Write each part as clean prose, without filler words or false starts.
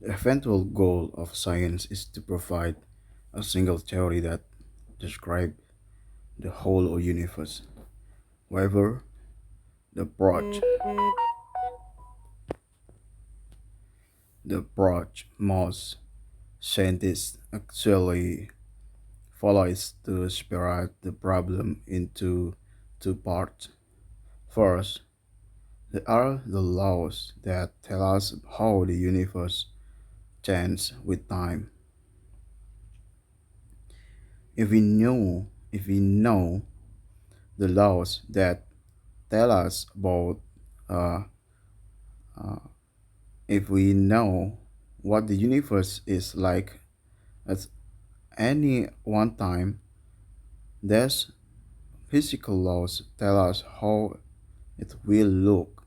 The eventual goal of science is to provide a single theory that describes the whole universe. However, the approach, the approach most scientists actually follow is to separate the problem into two parts. First, there are the laws that tell us how the universe changes with time. If we know the laws that tell us about uh, uh, if we know what the universe is like at any one time, these physical laws tell us how it will look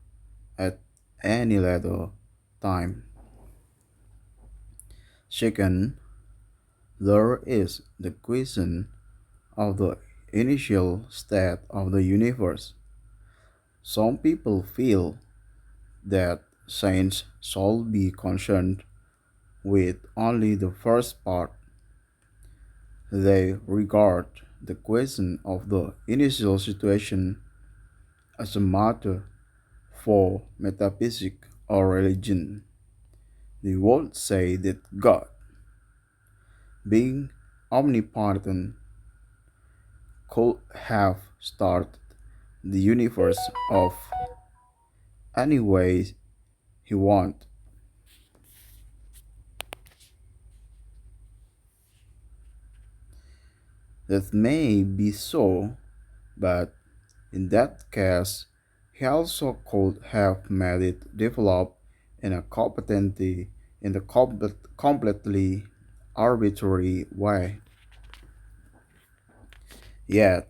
at any later time. Second, there is the question of the initial state of the universe. Some people feel that science should be concerned with only the first part. They regard the question of the initial situation as a matter for metaphysics or religion. They would say that God, being omnipotent, could have started the universe of any way he wanted. That may be so, but in that case, he also could have made it develop in a competently in a completely arbitrary way. Yet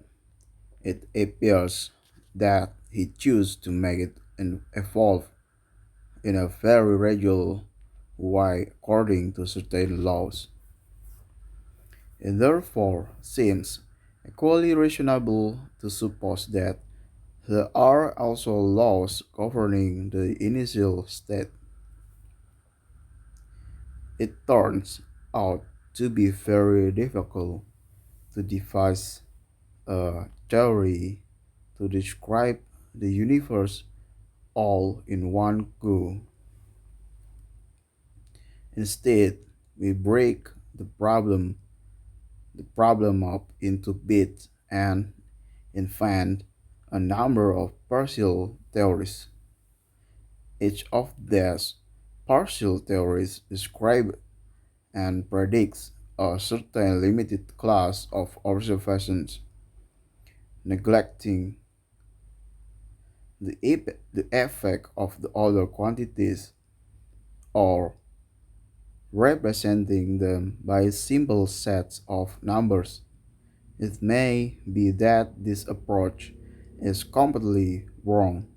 it appears that he chose to make it evolve in a very regular way according to certain laws. It therefore seems equally reasonable to suppose that there are also laws governing the initial state. It turns out to be very difficult to devise a theory to describe the universe all in one go. Instead, we break the problem up into bits and invent a number of partial theories. Each of these partial theories describes and predicts a certain limited class of observations, neglecting the effect of the other quantities or representing them by simple sets of numbers. It may be that this approach is completely wrong.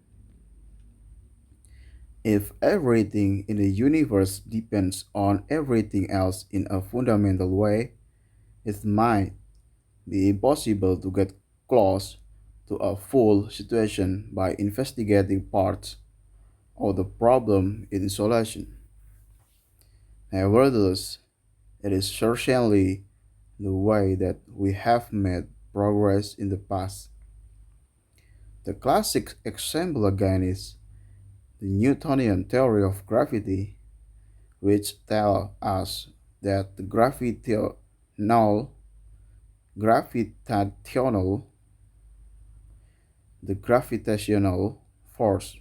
If everything in the universe depends on everything else in a fundamental way, it might be impossible to get close to a full situation by investigating parts of the problem in isolation. Nevertheless, it is certainly the way that we have made progress in the past. The classic example again is the Newtonian theory of gravity, which tells us that gravitational, the gravitational force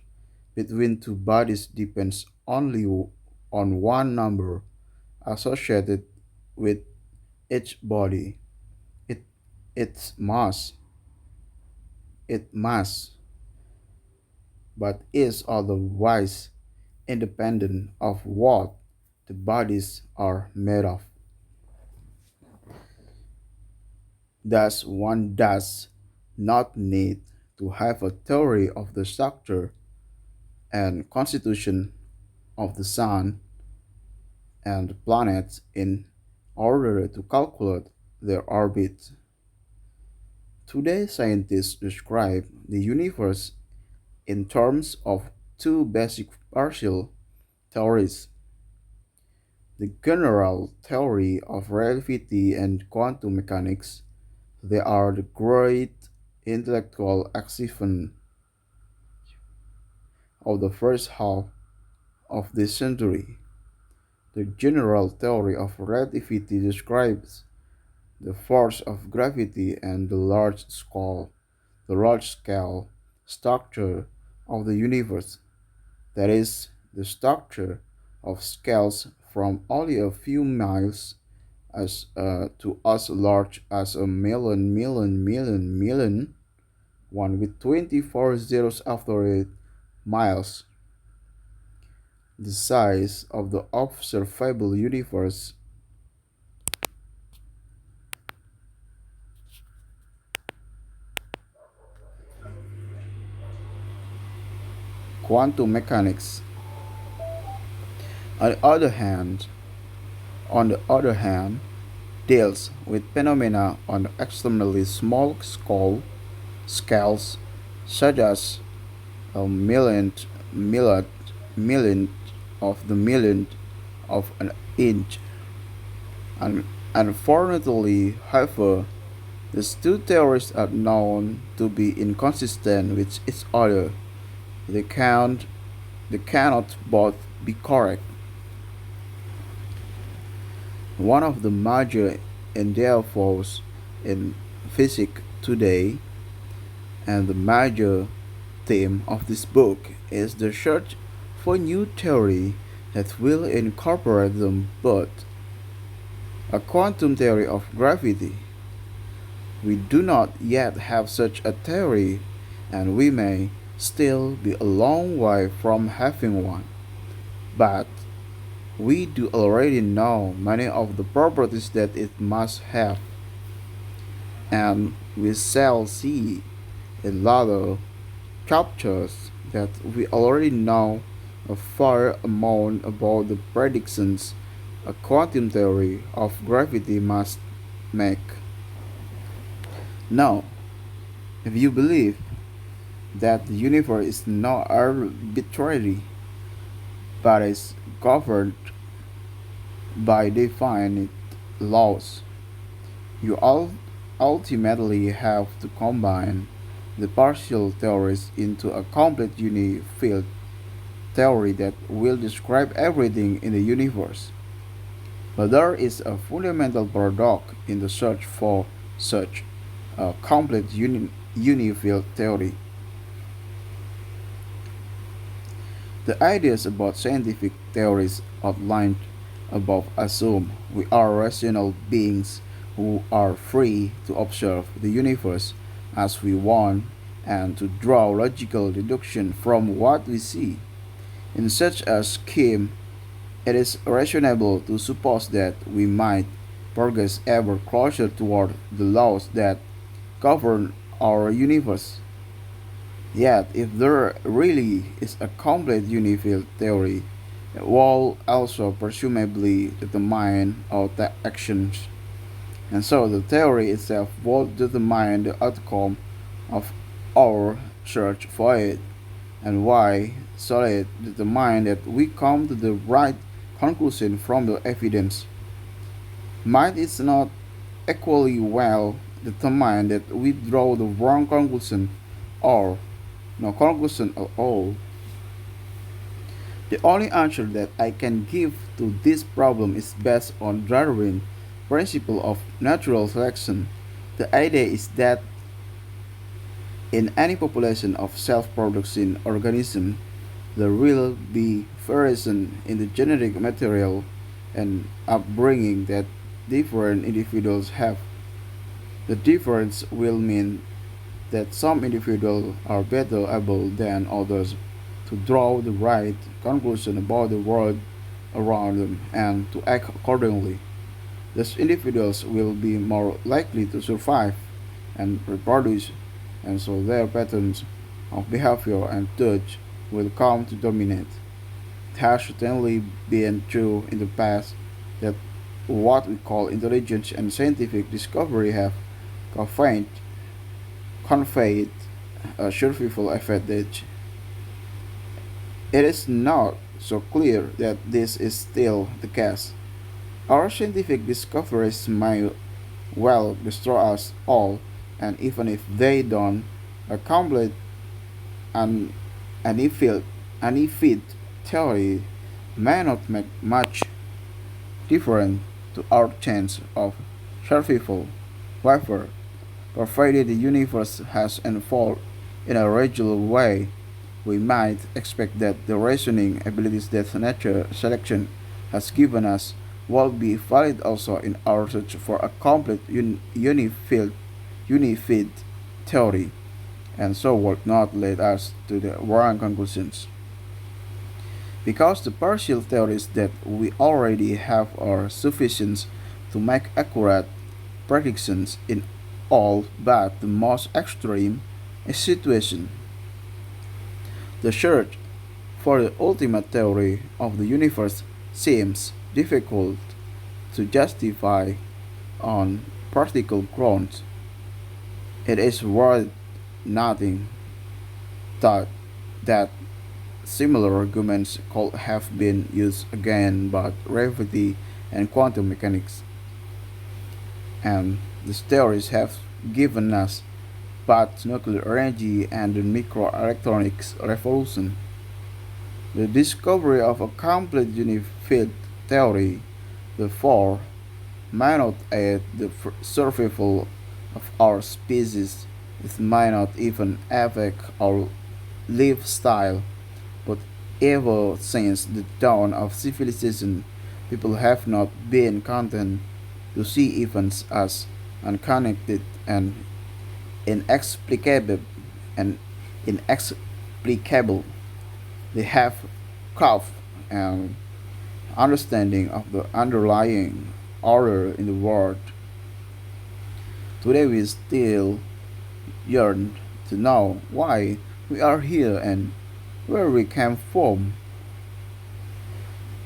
between two bodies depends only on one number associated with each body, it, its mass, it mass, but is otherwise independent of what the bodies are made of. Thus, one does not need to have a theory of the structure and constitution of the sun and planets in order to calculate their orbit. Today, scientists describe the universe in terms of two basic partial theories. The general theory of relativity and quantum mechanics, they are the great intellectual achievement of the first half of this century. The general theory of relativity describes the force of gravity and the large scale structure of the universe, that is, the structure of scales from only a few miles to as large as a million, one with 24 zeros after it, miles. The size of the observable universe. Quantum mechanics, on the other hand, on the other hand, deals with phenomena on extremely small scales, such as a millionth, millionth of the millionth of an inch. And unfortunately, however, these two theories are known to be inconsistent with each other. They can't they cannot both be correct. One of the major endeavors in physics today, and the major theme of this book, is the search for new theory that will incorporate them both. A quantum theory of gravity. We do not yet have such a theory, and we may still be a long way from having one. But we do already know many of the properties that it must have, and we shall see in later chapters that we already know a fair amount about the predictions a quantum theory of gravity must make. Now, if you believe that the universe is not arbitrary but is governed by definite laws, you ultimately have to combine the partial theories into a complete field theory that will describe everything in the universe. But there is a fundamental paradox in the search for such a complete field theory. The ideas about scientific theories outlined above assume we are rational beings who are free to observe the universe as we want and to draw logical deduction from what we see. In such a scheme, it is reasonable to suppose that we might progress ever closer toward the laws that govern our universe. Yet, if there really is a complete unified theory, it will also presumably determine our actions. And so the theory itself will determine the outcome of our search for it. And why shall it determine that we come to the right conclusion from the evidence? Might it not equally well determine that we draw the wrong conclusion or no conclusion at all? The only answer that I can give to this problem is based on Darwin's principle of natural selection. The idea is that in any population of self-producing organisms, there will be variation in the genetic material and upbringing that different individuals have. The difference will mean that some individuals are better able than others to draw the right conclusion about the world around them and to act accordingly. These individuals will be more likely to survive and reproduce, and so their patterns of behavior and touch will come to dominate. It has certainly been true in the past that what we call intelligence and scientific discovery have conveyed, conveyed a survival advantage. It is not so clear that this is still the case. Our scientific discoveries may well destroy us all, and even if they don't, a complete and unfit, unfit theory may not make much difference to our chance of survival. However, provided the universe has unfolded in a regular way, we might expect that the reasoning abilities that nature selection has given us will be valid also in our search for a complete unified theory, and so will not lead us to the wrong conclusions. Because the partial theories that we already have are sufficient to make accurate predictions in all but the most extreme situations. The search for the ultimate theory of the universe seems difficult to justify on practical grounds. It is worth noting that, that similar arguments could have been used again about relativity and quantum mechanics, and these theories have given us both nuclear energy and the microelectronics revolution. The discovery of a complete unified theory, therefore, may not aid the survival of our species. It may not even affect our lifestyle, but ever since the dawn of civilization, people have not been content to see events as unconnected and inexplicable and inexplicable. They have craft and understanding of the underlying order in the world. Today we still yearn to know why we are here and where we came from.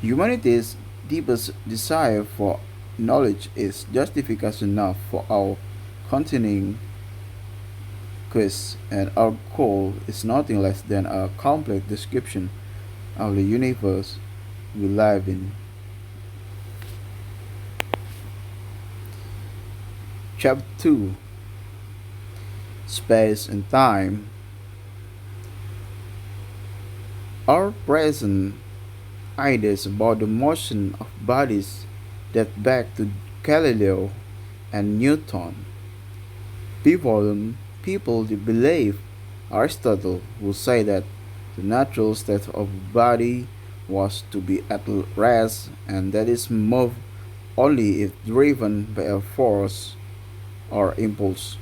Humanity's deepest desire for knowledge is justification enough for our continuing quest, and our goal is nothing less than a complete description of the universe we live in. Chapter 2: Space and Time. Our present ideas about the motion of bodies date back to Galileo and Newton. People believe Aristotle would say that the natural state of a body was to be at rest and that is moved only if driven by a force or impulse.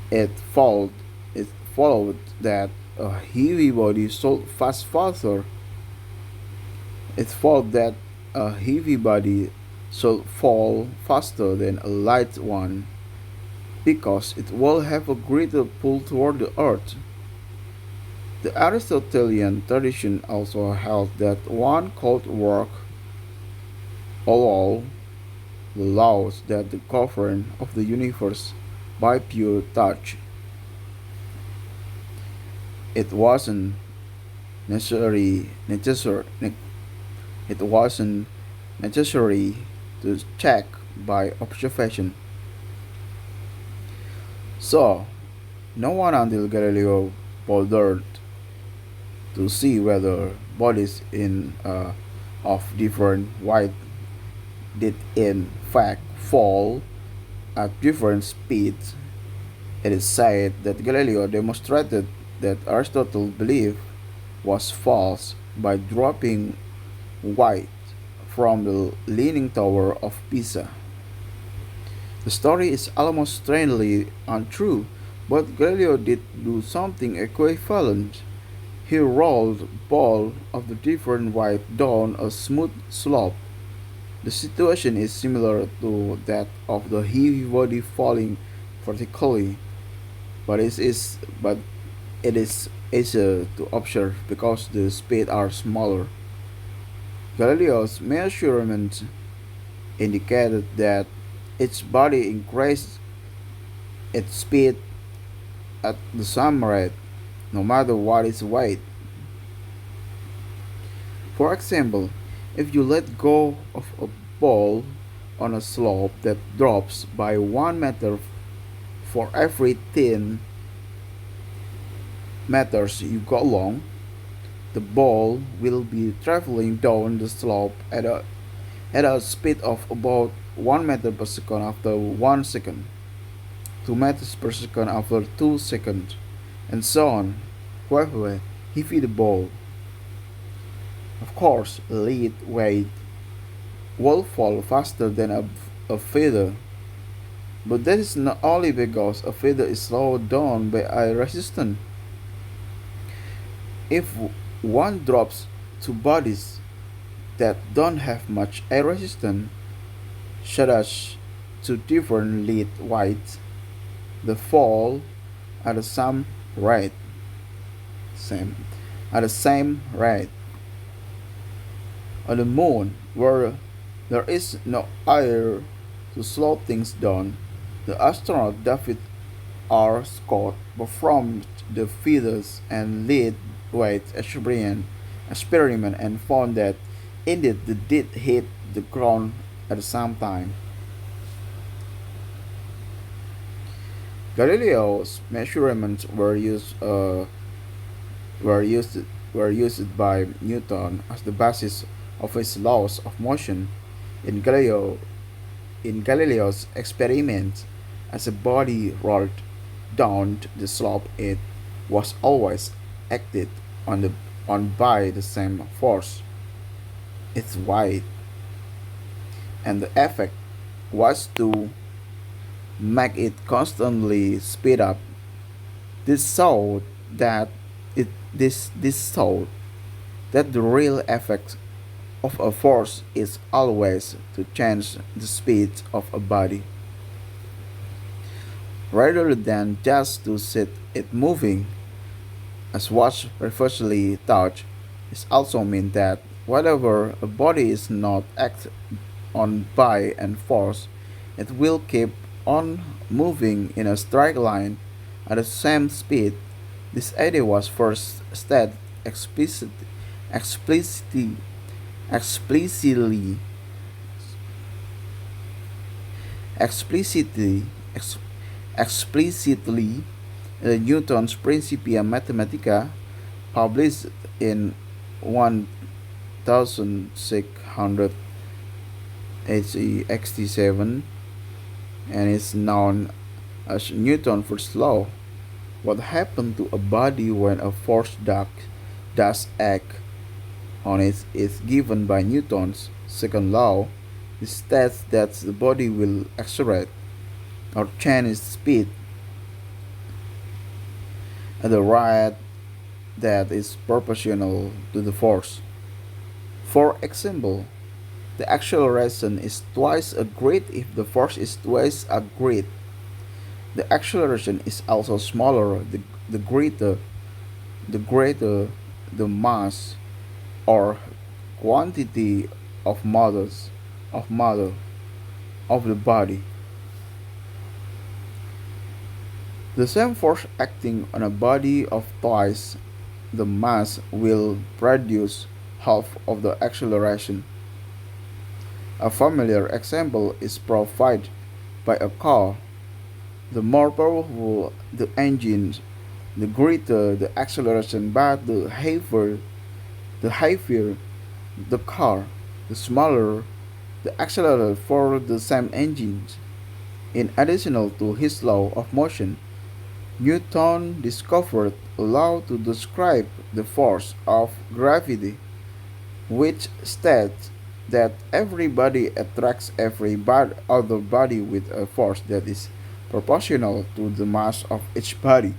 It followed, it followed that a heavy body should fast faster. It followed that a heavy body should fall faster than a light one because it will have a greater pull toward the earth. The Aristotelian tradition also held that one could work all the laws that govern of the universe by pure touch. It wasn't necessary it wasn't necessary to check by observation. So, no one until Galileo bothered to see whether bodies in of different weight did in fact fall at different speeds. It is said that Galileo demonstrated that Aristotle's belief was false by dropping weight from the Leaning Tower of Pisa. The story is almost strangely untrue, but Galileo did do something equivalent. He rolled a ball of the different weight down a smooth slope. The situation is similar to that of the heavy body falling vertically, but it is easier to observe because the speeds are smaller. Galileo's measurements indicated that its body increased its speed at the same rate, no matter what its weight. For example, if you let go of a ball on a slope that drops by 1 meter for every 10 meters you go along, the ball will be traveling down the slope at a speed of about 1 meter per second after 1 second, 2 meters per second after 2 seconds, and so on. However heavy the ball, of course, lead weight will fall faster than a feather. But that is not only because a feather is slowed down by air resistance. If one drops two bodies that don't have much air resistance, such as two different lead weights, they fall at the same rate. Same at the same rate. On the moon, where there is no air to slow things down, the astronaut David R. Scott performed the feathers and lead weight experiment and found that indeed they did hit the ground at the same time. Galileo's measurements were used were used by Newton as the basis of his laws of motion. In Galileo's experiment, as a body rolled down the slope, it was always acted on by the same force, its weight, and the effect was to make it constantly speed up. This showed that this showed that the real effect of a force is always to change the speed of a body rather than just to set it moving. As was previously taught, this also means that whatever a body is not acted on by and force, it will keep on moving in a straight line at the same speed. This idea was first stated explicitly, explicitly, explicitly, ex- explicitly in Newton's Principia Mathematica, published in 1687, and is known as Newton's first law. What happened to a body when a force does act on it is given by Newton's second law. It states that the body will accelerate or change its speed at a rate that is proportional to the force. For example, the acceleration is twice as great if the force is twice as great. The acceleration is also smaller the greater the greater the mass or quantity of matter of the body. The same force acting on a body of twice the mass will produce half of the acceleration. A familiar example is provided by a car. The more powerful the engine, the greater the acceleration, but the heavier the car, the smaller the accelerator for the same engine. In addition to his law of motion, Newton discovered a law to describe the force of gravity, which states that every body attracts every other body with a force that is proportional to the mass of each body.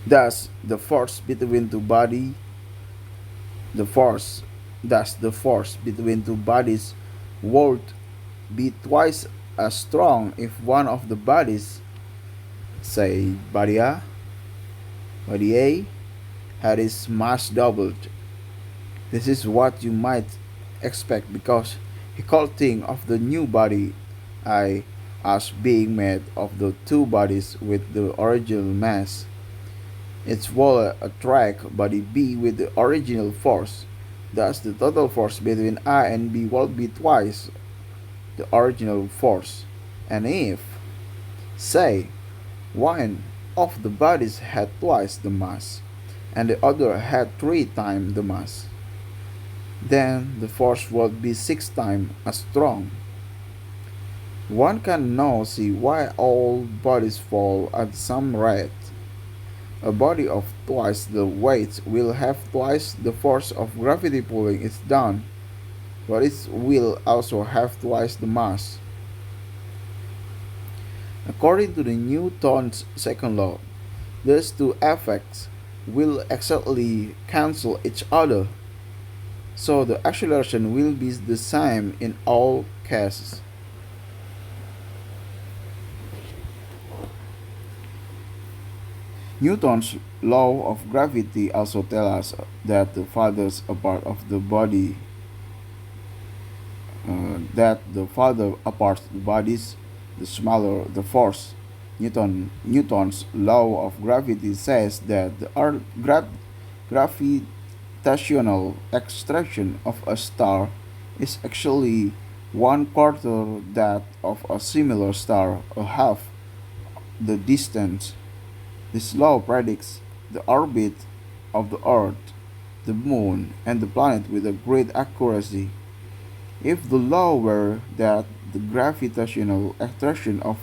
Thus, the force, the force between two bodies would be twice as strong if one of the bodies, say body A, had its mass doubled. This is what you might expect because he could think of the new body I as being made of the two bodies with the original mass. It will attract body B with the original force. Thus, the total force between A and B will be twice the original force. And if, say, one of the bodies had twice the mass and the other had three times the mass, then the force would be six times as strong. One can now see why all bodies fall at some rate. A body of twice the weight will have twice the force of gravity pulling it down, but it will also have twice the mass. According to the Newton's second law, these two effects will exactly cancel each other, so the acceleration will be the same in all cases. Newton's law of gravity also tells us that the farther apart of the body the farther apart the bodies, the smaller the force. Newton's law of gravity says that the gravitational attraction of a star is actually one quarter that of a similar star, a half the distance. This law predicts the orbit of the Earth, the Moon, and the planet with a great accuracy. If the law were that the gravitational attraction of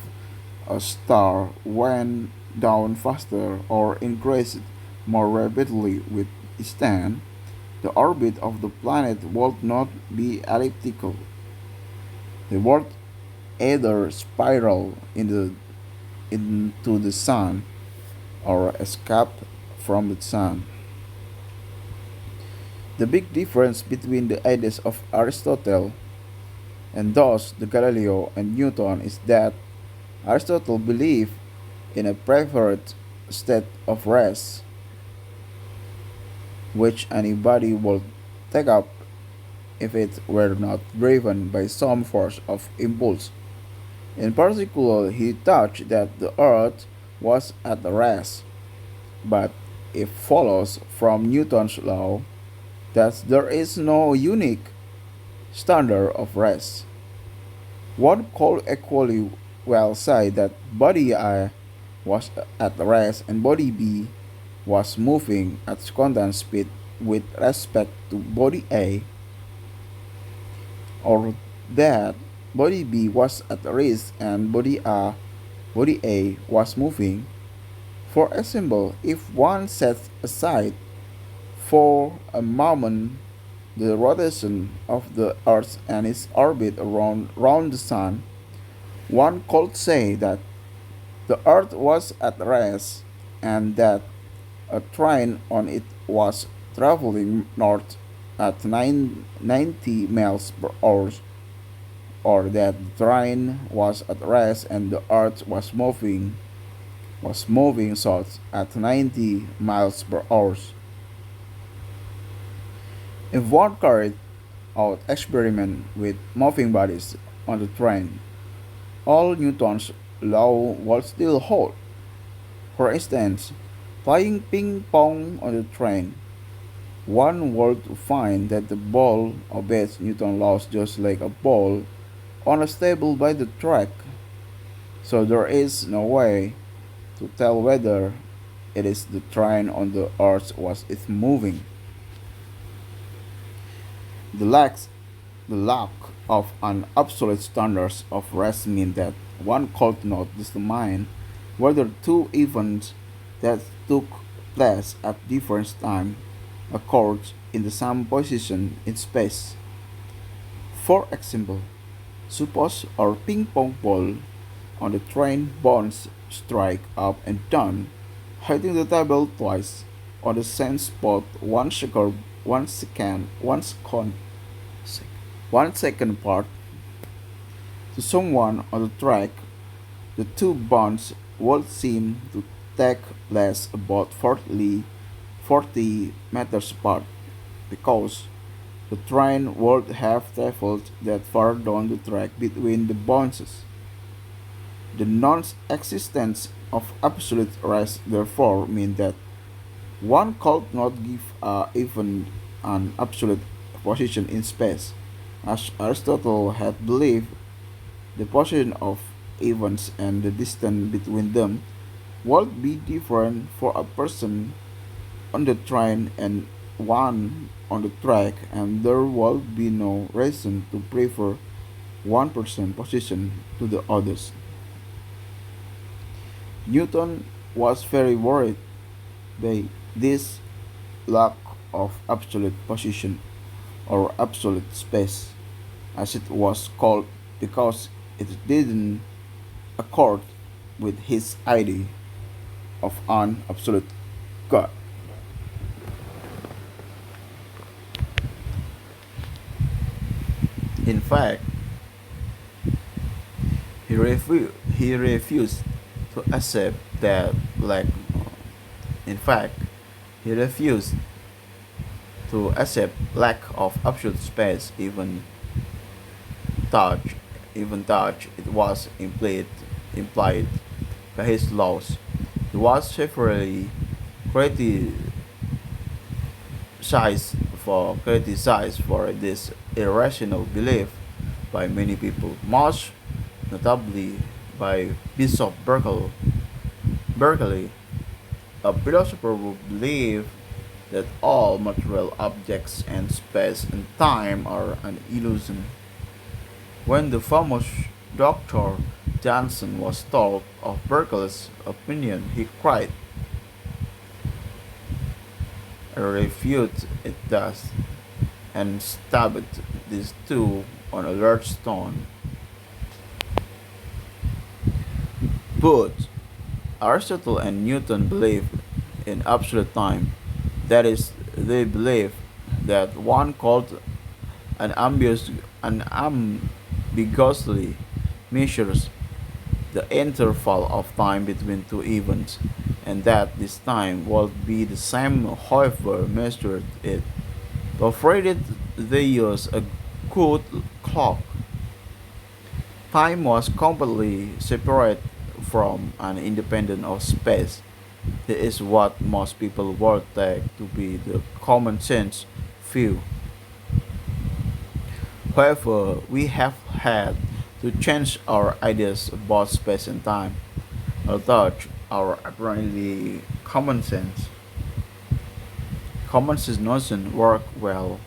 a star went down faster or increased more rapidly with its time, the orbit of the planet would not be elliptical. They would either spiral into the sun or escape from the sun. The big difference between the ideas of Aristotle and those of Galileo and Newton is that Aristotle believed in a preferred state of rest, which anybody would take up if it were not driven by some force of impulse. In particular, he taught that the earth was at rest, but it follows from Newton's law that there is no unique standard of rest. One could equally well say that body A was at rest and body B was moving at constant speed with respect to body A, or that body B was at rest and body A was moving. For example, if one sets aside for a moment the rotation of the Earth and its orbit round the Sun, one could say that the Earth was at rest and that a train on it was traveling north at 90 miles per hour, or that the train was at rest and the Earth was moving south at 90 miles per hour. If one carried out experiment with moving bodies on the train, all Newton's law would still hold. For instance, playing ping pong on the train, one would find that the ball obeys Newton's laws just like a ball on a table by the track. So there is no way to tell whether it is the train on the earth was it moving. The lack, the lack of an absolute standard of rest means that one could not determine whether two events that took place at different times occurred in the same position in space. For example, suppose our ping pong ball on the train bounce strike up and down, hitting the table twice on the same spot 1 second apart. To someone on the track, the two bounds would seem to take place about 40 meters apart, because the train would have traveled that far down the track between the bounces. The non-existence of absolute rest therefore means that one could not give even an absolute position in space. As Aristotle had believed, the position of events and the distance between them would be different for a person on the train and one on the track, and there would be no reason to prefer one person's position to the others. Newton was very worried by this lack of absolute position or absolute space, as it was called, because it didn't accord with his idea of an absolute God. In fact, he refused to accept that, like, in fact, he refused to accept lack of absolute space, touch, even touch. It was implied by his laws. He was severely criticized for this irrational belief by many people, most notably by Bishop Berkeley, a philosopher who believed that all material objects and space and time are an illusion. When the famous Dr. Johnson was told of Berkeley's opinion, he cried, "Refute it thus," and stabbed these two on a large stone. Both Aristotle and Newton believed in absolute time. That is, they believed that one called an ambiguously measures the interval of time between two events, and that this time would be the same however measured it, provided they use a good clock. Time was completely separate from and independent of space. This is what most people would take to be the common sense view. However, we have had to change our ideas about space and time, although our apparently common sense notion work well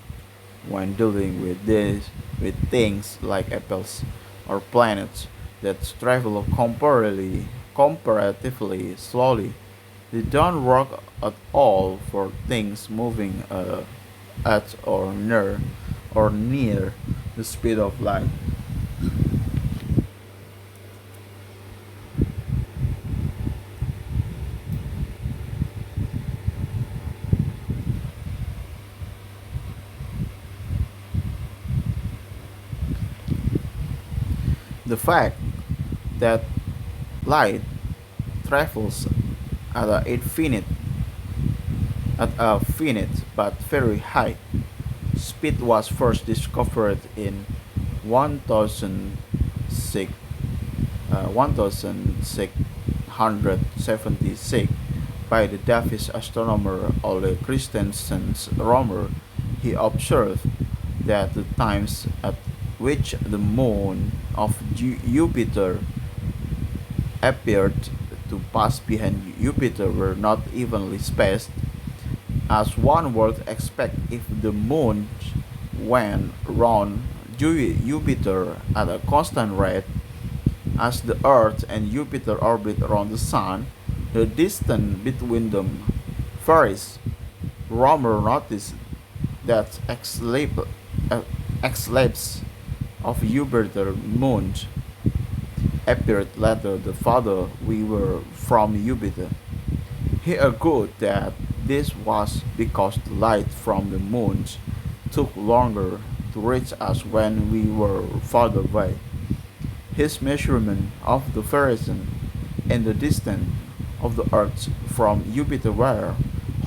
when dealing with things like apples or planets that travel comparatively slowly. They don't work at all for things moving at or near the speed of light. The fact that light travels at a finite but very high speed was first discovered in 1006, 1676 by the Danish astronomer Ole Christensen Romer. He observed that the times at which the moon of Jupiter appeared to pass behind Jupiter were not evenly spaced, as one would expect if the moon went round Jupiter at a constant rate. As the Earth and Jupiter orbit around the Sun, the distance between them varies. Romer noticed that eclipse of Jupiter moons appeared later the farther we were from Jupiter. He argued that this was because the light from the moons took longer to reach us when we were farther away. His measurement of the variation in the distance of the Earth from Jupiter were,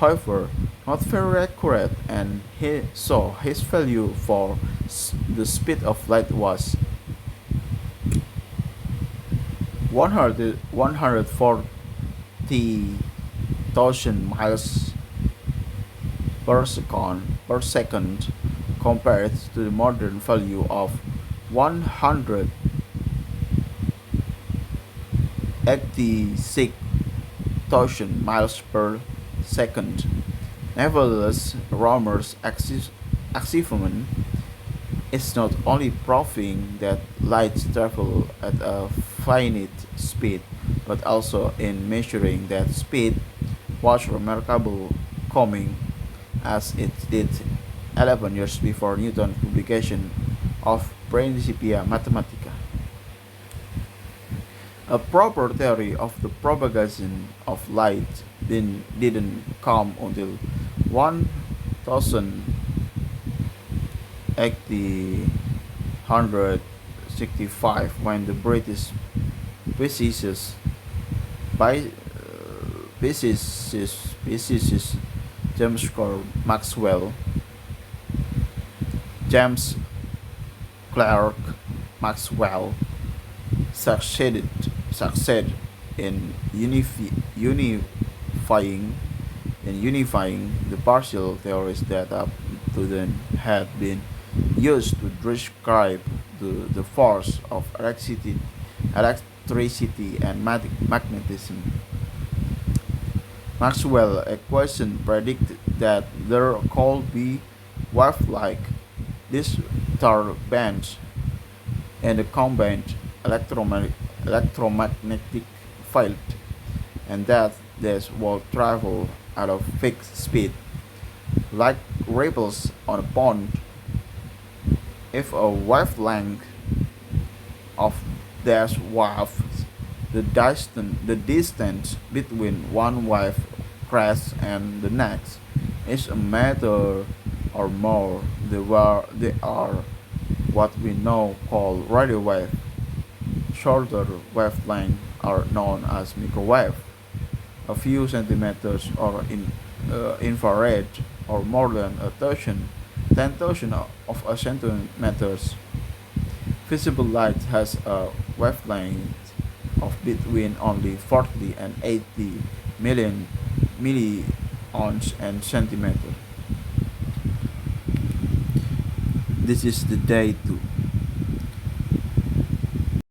however, not very accurate, and his value for the speed of light was 140,000 miles per second, compared to the modern value of 186,000 miles per second. Nevertheless, Romer's achievement is not only proving that light travels at a finite speed, but also in measuring that speed was remarkable, coming as it did 11 years before Newton's publication of Principia Mathematica. A proper theory of the propagation of light didn't come until 1865 when the British physicist, by, physicist James Clerk Maxwell James Clerk Maxwell succeeded succeed in unifying the partial theories that up to then had been used to describe the force of electricity and magnetism. Maxwell's equation predicted that there could be wave-like disturbances in the combined electromagnetic field, and that this will travel at a fixed speed, like ripples on a pond. If a wavelength of dash waves, the distance between one wave crest and the next is a meter or more. They are what we now call radio wave. Shorter wavelengths are known as microwave. A few centimeters or infrared or more than 10,000 of a centimeters. Visible light has a wavelength of between only 40 and 80 million milliohms and centimeter. This is the day to